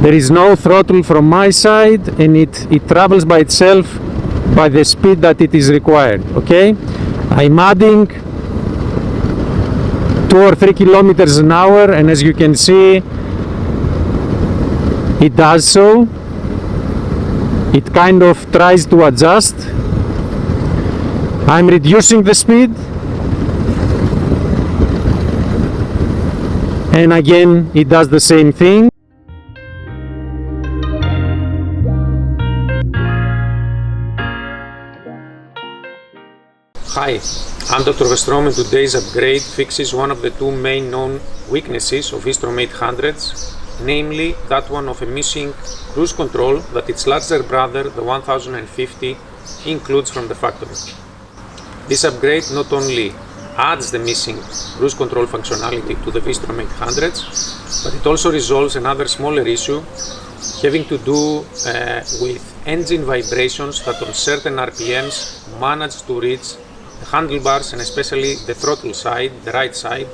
There is no throttle from my side, and it travels by itself by the speed that it is required. Okay, I'm adding 2 or 3 kilometers an hour, and as you can see, it does so. It kind of tries to adjust. I'm reducing the speed, and again it does the same thing. Hi, I'm Dr Vstrom, and today's upgrade fixes one of the 2 main known weaknesses of Vstrom800s, namely that one of a missing cruise control that its larger brother, the 1050, includes from the factory. This upgrade not only adds the missing cruise control functionality to the Vstrom800s, but it also resolves another smaller issue having to do with engine vibrations that on certain RPMs manage to reach the handlebars and especially the throttle side, the right side,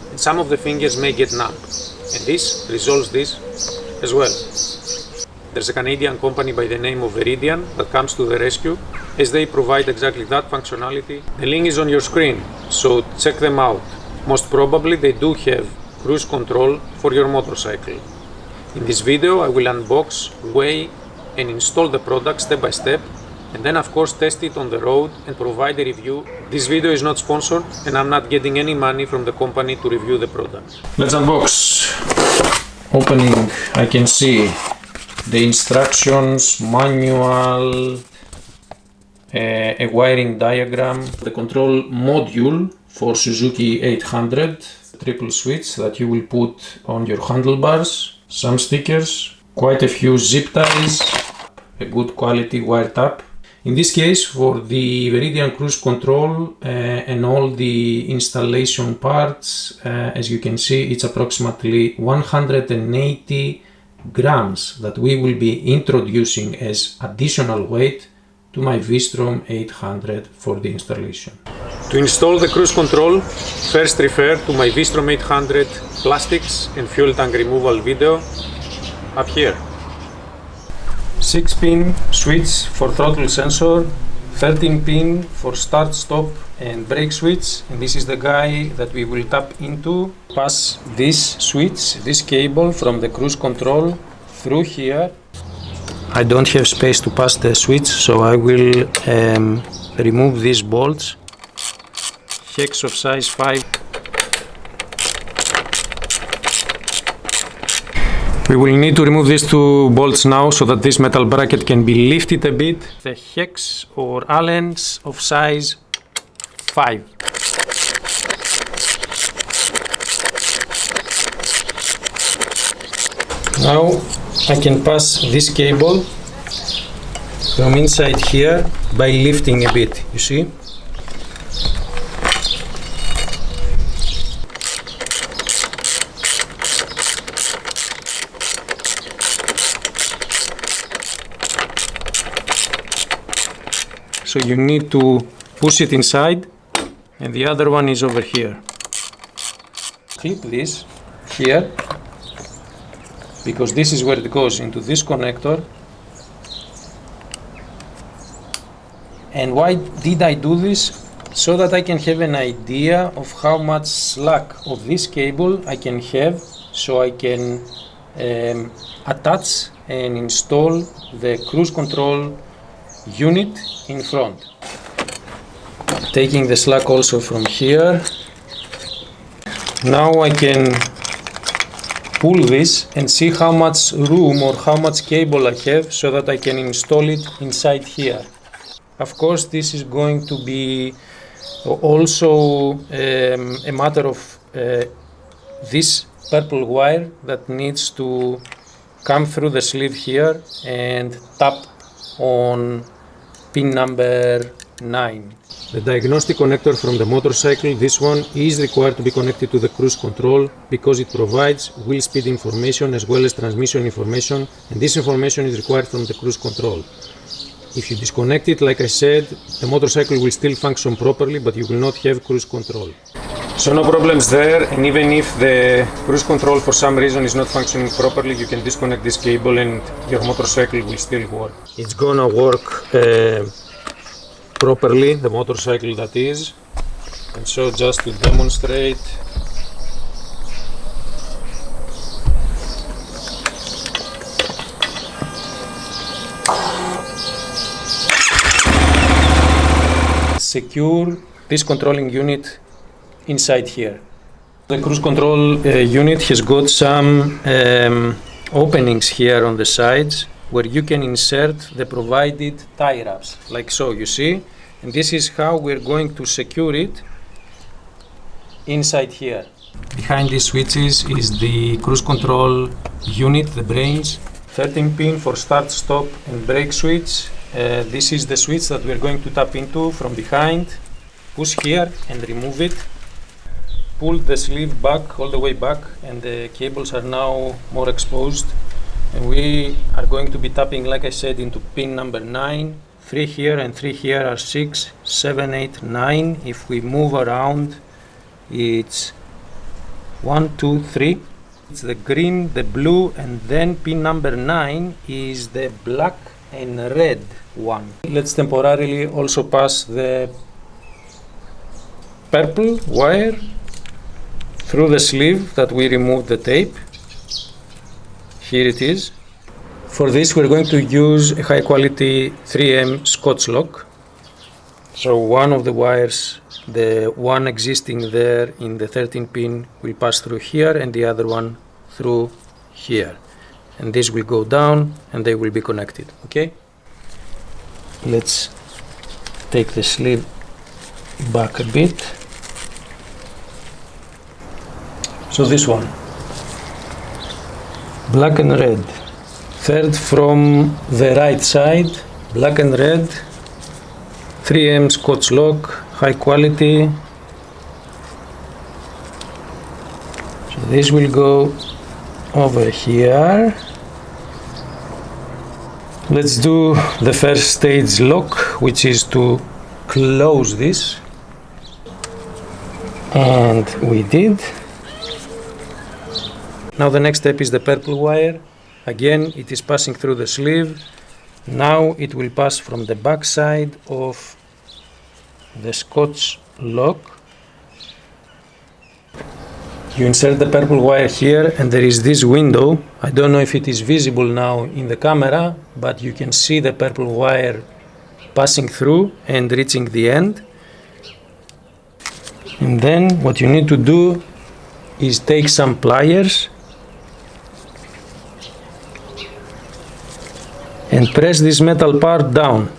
and some of the fingers may get numb, and this resolves this as well. There's a Canadian company by the name of Veridian that comes to the rescue, as they provide exactly that functionality. The link is on your screen, so check them out. Most probably they do have cruise control for your motorcycle. In this video I will unbox, weigh and install the product step by step, and then of course test it on the road and provide a review. This video is not sponsored and I'm not getting any money from the company to review the product. Let's unbox. Opening, I can see the instructions, manual, a wiring diagram, the control module for Suzuki 800, triple switch that you will put on your handlebars, some stickers, quite a few zip ties, a good quality wire tap. In this case, for the Veridian cruise control and all the installation parts, as you can see, it's approximately 180 grams that we will be introducing as additional weight to my Vstrom800 for the installation. To install the cruise control, first refer to my Vstrom800 plastics and fuel tank removal video up here. 6-pin switch for throttle sensor, 13-pin for start, stop and brake switch, and this is the guy that we will tap into. Pass this switch, this cable from the cruise control through here. I don't have space to pass the switch, so I will remove these bolts, hex of size 5. We will need to remove these 2 bolts now so that this metal bracket can be lifted a bit. The hex or Allen's of size 5. Now I can pass this cable from inside here by lifting a bit, you see? So you need to push it inside, and the other one is over here. Clip this here, because this is where it goes into this connector. And why did I do this? So that I can have an idea of how much slack of this cable I can have, so I can attach and install the cruise control unit in front. Taking the slack also from here. Now I can pull this and see how much room or how much cable I have, so that I can install it inside here. Of course, this is going to be also a matter of this purple wire that needs to come through the sleeve here and tap on pin number 9. The diagnostic connector from the motorcycle, this one is required to be connected to the cruise control because it provides wheel speed information as well as transmission information, and this information is required from the cruise control. If you disconnect it, like I said, the motorcycle will still function properly, but you will not have cruise control. So no problems there, and even if the cruise control for some reason is not functioning properly, you can disconnect this cable and your motorcycle will still work. It's gonna work properly, the motorcycle that is. And so just to demonstrate, secure this controlling unit inside here. The cruise control unit has got some openings here on the sides where you can insert the provided tie wraps, like so, you see? And this is how we're going to secure it inside here. Behind these switches is the cruise control unit, the brains, 13 pin for start, stop and brake switch. This is the switch that we're going to tap into from behind. Push here and remove it. Pull the sleeve back, all the way back, and the cables are now more exposed. And we are going to be tapping, like I said, into pin number 9. 3 here and 3 here are 6, 7, 8, 9. If we move around, it's 1, 2, 3. It's the green, the blue, and then pin number 9 is the black and red one. Let's temporarily also pass the purple wire through the sleeve that we removed the tape. Here it is. For this we're going to use a high quality 3M Scotch lock. So one of the wires, the one existing there in the 13 pin, will pass through here and the other one through here. And this will go down and they will be connected, okay? Let's take the sleeve back a bit. So this one, black and red. Third from the right side, black and red, 3M Scotch lock, high quality. So this will go over here. Let's do the first stage lock, which is to close this. And we did. Now the next step is the purple wire. Again, it is passing through the sleeve. Now it will pass from the back side of the Scotch lock. You insert the purple wire here and there is this window. I don't know if it is visible now in the camera, but you can see the purple wire passing through and reaching the end. And then what you need to do is take some pliers and press this metal part down.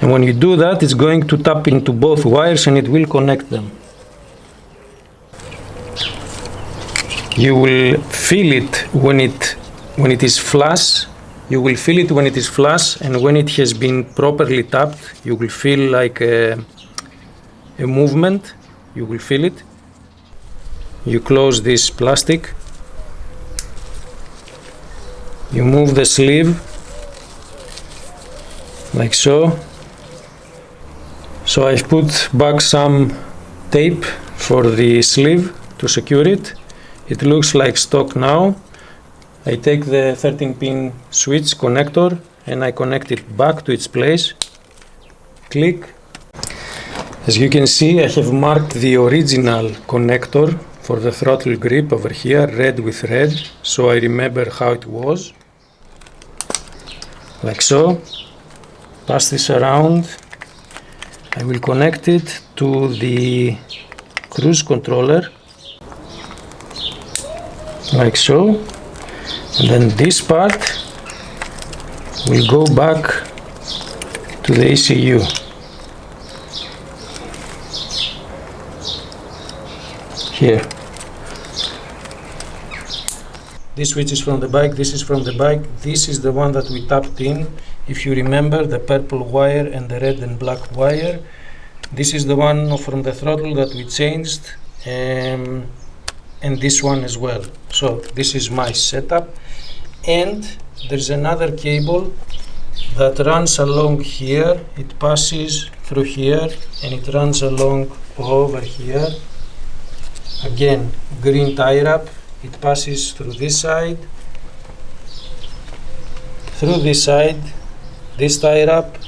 And when you do that, it's going to tap into both wires and it will connect them. You will feel it when it is flush. You will feel it when it is flush, and when it has been properly tapped, you will feel like a movement. You will feel it. You close this plastic. You move the sleeve like so. So I've put back some tape for the sleeve to secure it. It looks like stock now. I take the 13 pin switch connector and I connect it back to its place. Click. As you can see, I have marked the original connector for the throttle grip over here, red with red, so I remember how it was. Like so. Pass this around. I will connect it to the cruise controller. Like so. And then this part will go back to the ECU. Here. This switch is from the bike, this is from the bike, this is the one that we tapped in. If you remember, the purple wire and the red and black wire. This is the one from the throttle that we changed, and this one as well. So this is my setup, and there's another cable that runs along here. It passes through here and it runs along over here. Again, green tie wrap, it passes through this side, this tie wrap,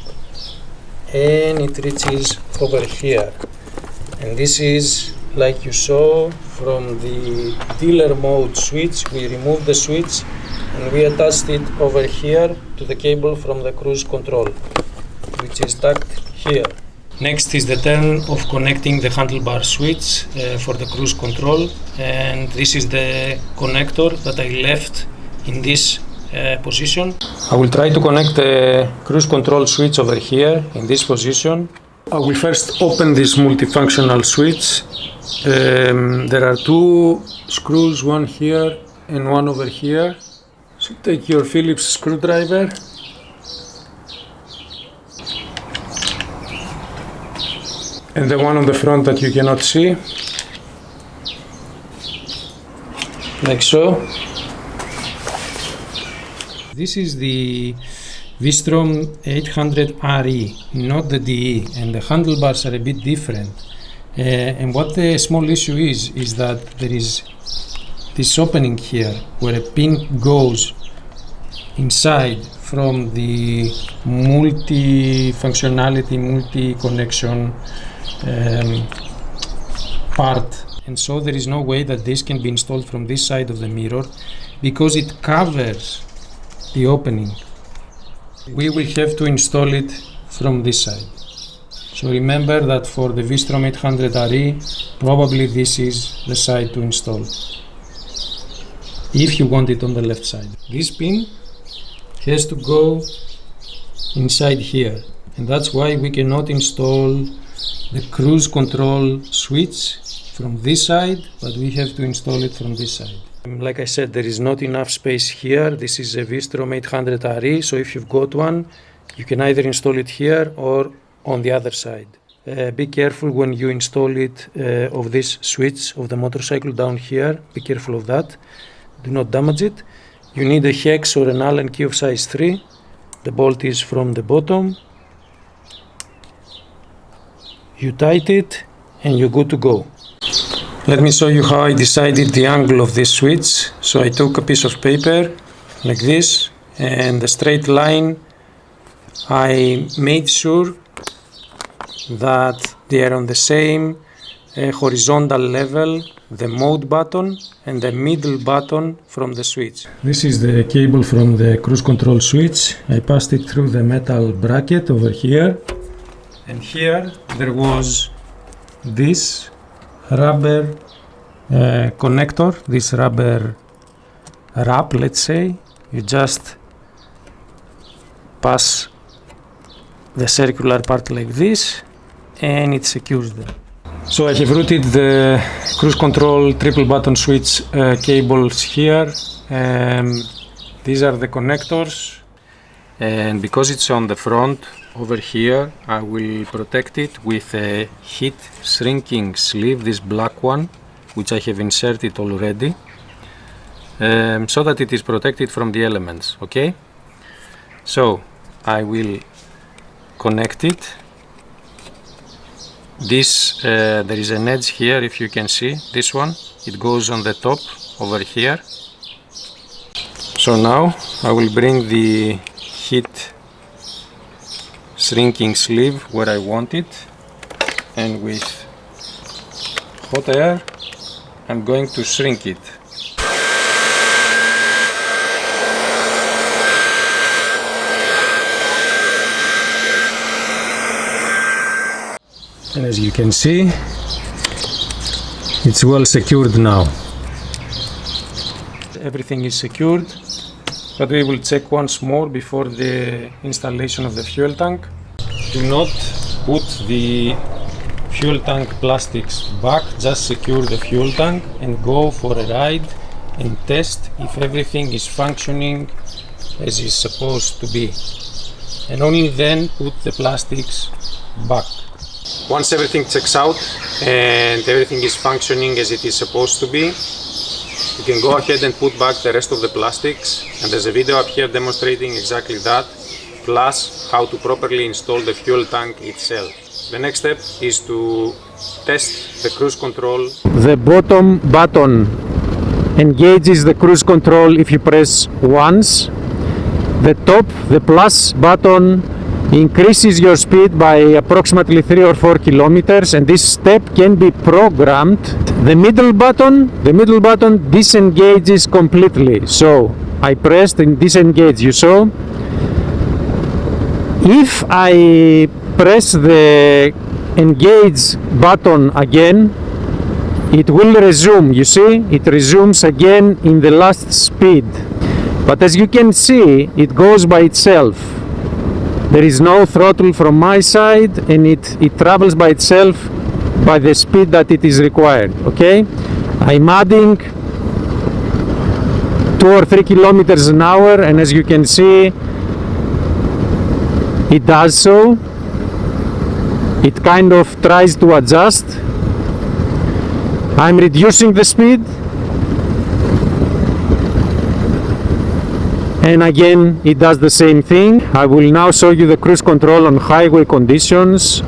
and it reaches over here. And this is, like you saw from the dealer mode switch, we removed the switch and we attached it over here to the cable from the cruise control, which is tucked here. Next is the turn of connecting the handlebar switch for the cruise control, and this is the connector that I left in this position. I will try to connect the cruise control switch over here in this position. I will first open this multifunctional switch. There are two screws, one here and one over here. So take your Phillips screwdriver and the one on the front that you cannot see, like so. This is the Vstrom800 RE, not the DE, and the handlebars are a bit different. And what the small issue is that there is this opening here where a pin goes inside from the multi-functionality, multi-connection part, and so there is no way that this can be installed from this side of the mirror because it covers the opening. We will have to install it from this side. So remember that for the Vstrom800 RE, probably this is the side to install if you want it on the left side. This pin has to go inside here, and that's why we cannot install the cruise control switch from this side, but we have to install it from this side. Like I said, there is not enough space here. This is a Vstrom800 RE, so if you've got one, you can either install it here or on the other side. Be careful when you install it of this switch of the motorcycle down here. Be careful of that. Do not damage it. You need a hex or an Allen key of size 3. The bolt is from the bottom. You tight it and you're good to go. Let me show you how I decided the angle of this switch. So I took a piece of paper like this, and the straight line, I made sure that they are on the same horizontal level, the mode button and the middle button from the switch. This is the cable from the cruise control switch. I passed it through the metal bracket over here, and here there was this rubber connector, this rubber wrap, let's say. You just pass the circular part like this and it secures them. So I have routed the cruise control triple button switch cables here. These are the connectors, and because it's on the front over here, I will protect it with a heat shrinking sleeve, this black one, which I have inserted already, so that it is protected from the elements. Okay, so I will connect it. This there is an edge here, if you can see this one, it goes on the top over here. So now I will bring the heat shrinking sleeve where I want it, and with hot air I'm going to shrink it. And as you can see, it's well secured now. Everything is secured, but we will check once more before the installation of the fuel tank. Do not put the fuel tank plastics back, just secure the fuel tank and go for a ride and test if everything is functioning as is supposed to be, and only then put the plastics back. Once everything checks out and everything is functioning as it is supposed to be, you can go ahead and put back the rest of the plastics, and there's a video up here demonstrating exactly that, plus how to properly install the fuel tank itself. The next step is to test the cruise control. The bottom button engages the cruise control if you press once. The top, the plus button, increases your speed by approximately 3 or 4 kilometers, and this step can be programmed. The middle button disengages completely. So I pressed and disengage, you saw. If I press the engage button again, it will resume, you see, it resumes again in the last speed. But as you can see, it goes by itself. There is no throttle from my side, and it travels by itself by the speed that it is required, okay? I'm adding 2 or 3 kilometers an hour, and as you can see, it does so. It kind of tries to adjust. I'm reducing the speed, and again it does the same thing. I will now show you the cruise control on highway conditions.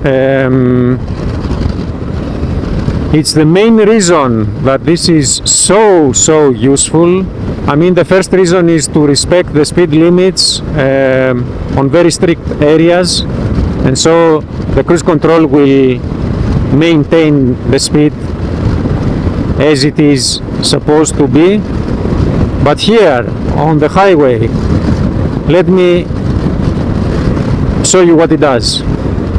It's the main reason that this is so useful. I mean, the first reason is to respect the speed limits on very strict areas, and so the cruise control will maintain the speed as it is supposed to be. But here on the highway, let me show you what it does.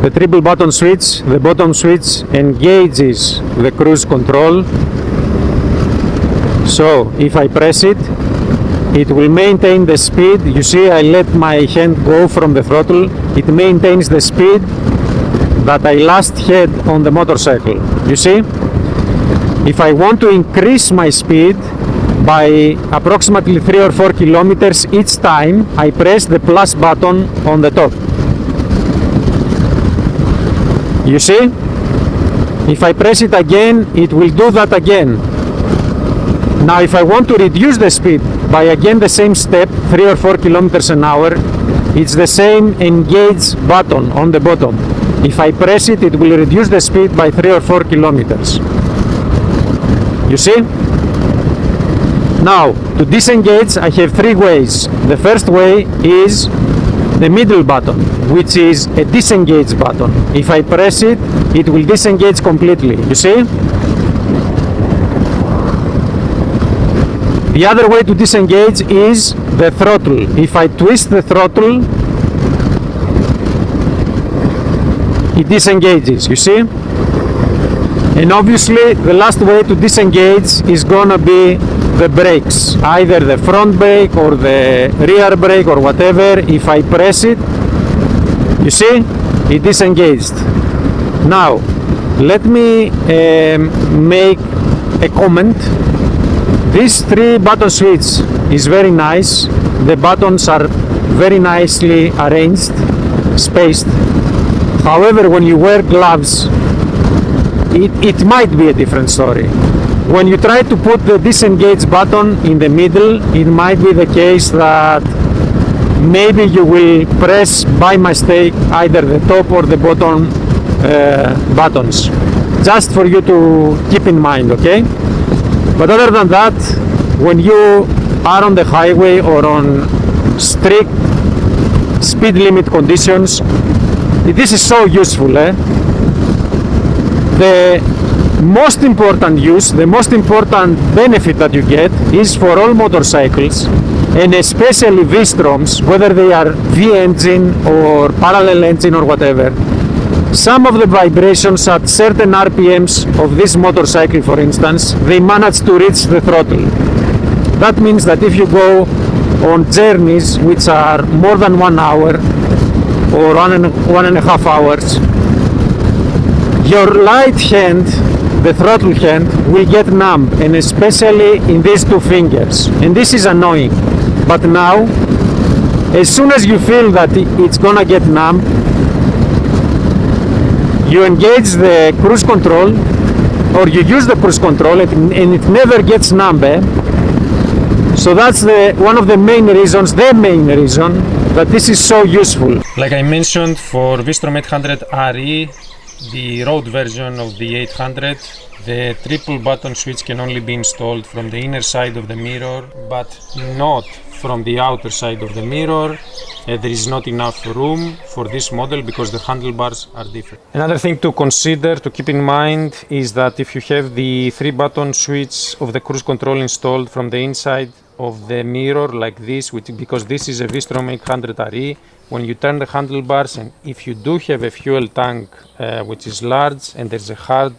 The triple button switch, the bottom switch, engages the cruise control. So if I press it, it will maintain the speed. You see, I let my hand go from the throttle. It maintains the speed that I last had on the motorcycle. You see? If I want to increase my speed by approximately 3 or 4 kilometers each time, I press the plus button on the top. You see? If I press it again, it will do that again. Now if I want to reduce the speed by again the same step, 3 or 4 kilometers an hour, it's the same engage button on the bottom. If I press it, it will reduce the speed by 3 or 4 kilometers. You see? Now, to disengage, I have 3 ways. The first way is the middle button, which is a disengage button. If I press it, it will disengage completely. You see? The other way to disengage is the throttle. If I twist the throttle, it disengages, you see? And obviously the last way to disengage is gonna be the brakes, either the front brake or the rear brake or whatever. If I press it, you see, it disengaged. Now let me make a comment. This 3 button switch is very nice. The buttons are very nicely arranged, spaced. However, when you wear gloves, it might be a different story. When you try to put the disengage button in the middle, it might be the case that maybe you will press by mistake either the top or the bottom buttons. Just for you to keep in mind, okay? But other than that, when you are on the highway or on strict speed limit conditions, this is so useful. The most important use, the most important benefit that you get is for all motorcycles, and especially Vstroms, whether they are V-engine or parallel engine or whatever. Some of the vibrations at certain RPMs of this motorcycle, for instance, they manage to reach the throttle. That means that if you go on journeys which are more than 1 hour or 1.5 hours, your right hand, the throttle hand, will get numb, and especially in these 2 fingers. And this is annoying. But now, as soon as you feel that it's gonna get numb, you engage the cruise control, or you use the cruise control, and it never gets numb. So that's one of the main reasons, that this is so useful. Like I mentioned, for Vstrom800 RE, the road version of the 800, the triple button switch can only be installed from the inner side of the mirror, but not from the outer side of the mirror. There is not enough room for this model because the handlebars are different. Another thing to consider, to keep in mind, is that if you have the 3-button switch of the cruise control installed from the inside of the mirror like this, because this is a Vstrom800 RE, when you turn the handlebars, and if you do have a fuel tank which is large and there's a hard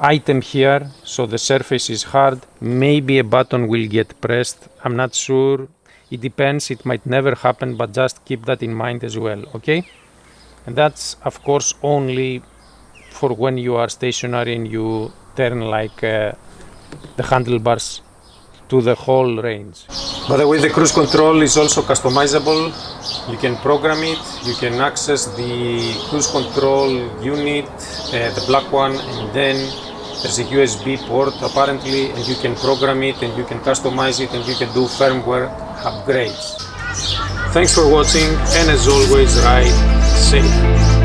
item here, so the surface is hard, maybe a button will get pressed. I'm not sure, it depends, it might never happen, but just keep that in mind as well, okay? And that's of course only for when you are stationary and you turn like the handlebars to the whole range. By the way, the cruise control is also customizable. You can program it, you can access the cruise control unit, the black one, and then there's a USB port apparently, and you can program it and you can customize it and you can do firmware upgrades. Thanks for watching, and as always, ride safe.